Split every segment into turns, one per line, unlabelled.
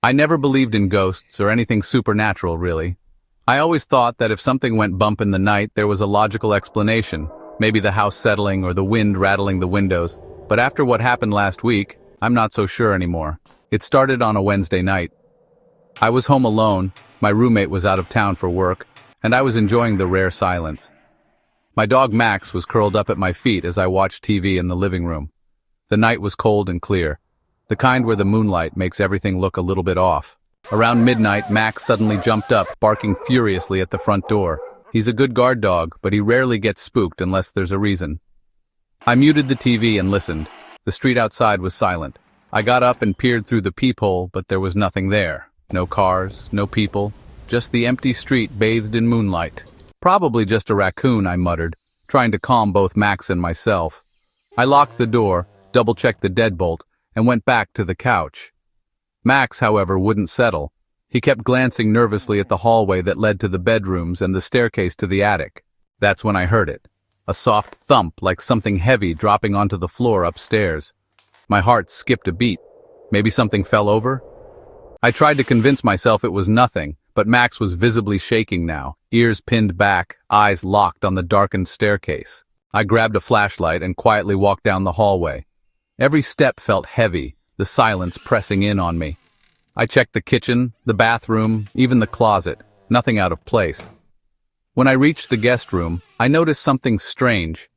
I never believed in ghosts or anything supernatural, really. I always thought that if something went bump in the night, there was a logical explanation, maybe the house settling or the wind rattling the windows. But after what happened last week, I'm not so sure anymore. It started on a Wednesday night. I was home alone, my roommate was out of town for work, and I was enjoying the rare silence. My dog Max was curled up at my feet as I watched TV in the living room. The night was cold and clear, the kind where the moonlight makes everything look a little bit off. Around midnight, Max suddenly jumped up, barking furiously at the front door. He's a good guard dog, but he rarely gets spooked unless there's a reason. I muted the TV and listened. The street outside was silent. I got up and peered through the peephole, but there was nothing there. No cars, no people, just the empty street bathed in moonlight. Probably just a raccoon, I muttered, trying to calm both Max and myself. I locked the door, double-checked the deadbolt, and went back to the couch. Max, however, wouldn't settle. He kept glancing nervously at the hallway that led to the bedrooms and the staircase to the attic. That's when I heard it. A soft thump like something heavy dropping onto the floor upstairs. My heart skipped a beat. Maybe something fell over? I tried to convince myself it was nothing, but Max was visibly shaking now, ears pinned back, eyes locked on the darkened staircase. I grabbed a flashlight and quietly walked down the hallway. Every step felt heavy, the silence pressing in on me. I checked the kitchen, the bathroom, even the closet. Nothing out of place. When I reached the guest room, I noticed something strange.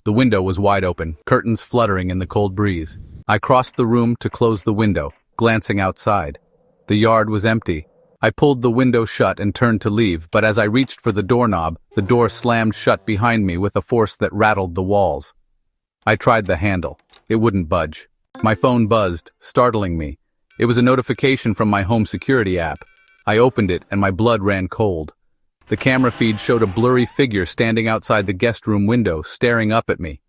The window was wide open, curtains fluttering in the cold breeze. I crossed the room to close the window, glancing outside. The yard was empty. I pulled the window shut and turned to leave, but as I reached for the doorknob, the door slammed shut behind me with a force that rattled the walls. I tried the handle. It wouldn't budge. My phone buzzed, startling me. It was a notification from my home security app. I opened it and my blood ran cold. The camera feed showed a blurry figure standing outside the guest room window, staring up at me.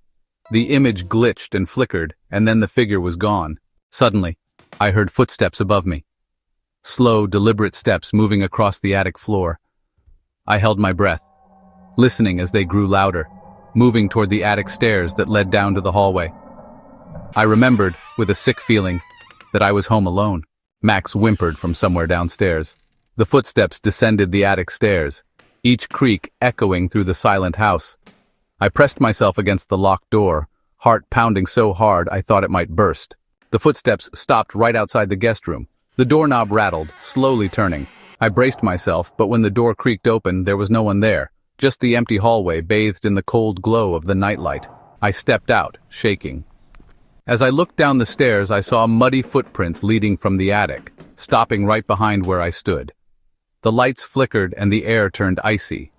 The image glitched and flickered, and then the figure was gone. Suddenly, I heard footsteps above me. Slow, deliberate steps moving across the attic floor. I held my breath, listening as they grew louder, moving toward the attic stairs that led down to the hallway. I remembered, with a sick feeling, that I was home alone. Max whimpered from somewhere downstairs. The footsteps descended the attic stairs, each creak echoing through the silent house. I pressed myself against the locked door, heart pounding so hard I thought it might burst. The footsteps stopped right outside the guest room. The doorknob rattled, slowly turning. I braced myself, but when the door creaked open, there was no one there, just the empty hallway bathed in the cold glow of the nightlight. I stepped out, shaking. As I looked down the stairs, I saw muddy footprints leading from the attic, stopping right behind where I stood. The lights flickered and the air turned icy.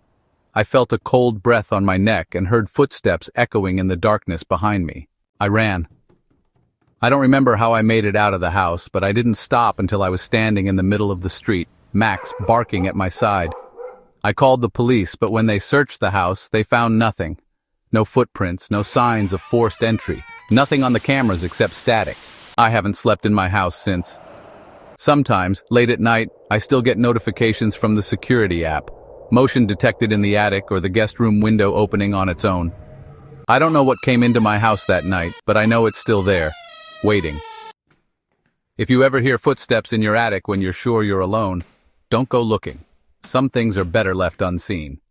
I felt a cold breath on my neck and heard footsteps echoing in the darkness behind me. I ran. I don't remember how I made it out of the house, but I didn't stop until I was standing in the middle of the street, Max barking at my side. I called the police, but when they searched the house, they found nothing. No footprints, no signs of forced entry, nothing on the cameras except static. I haven't slept in my house since. Sometimes, late at night, I still get notifications from the security app, motion detected in the attic or the guest room window opening on its own. I don't know what came into my house that night, but I know it's still there, waiting. If you ever hear footsteps in your attic when you're sure you're alone, don't go looking. Some things are better left unseen.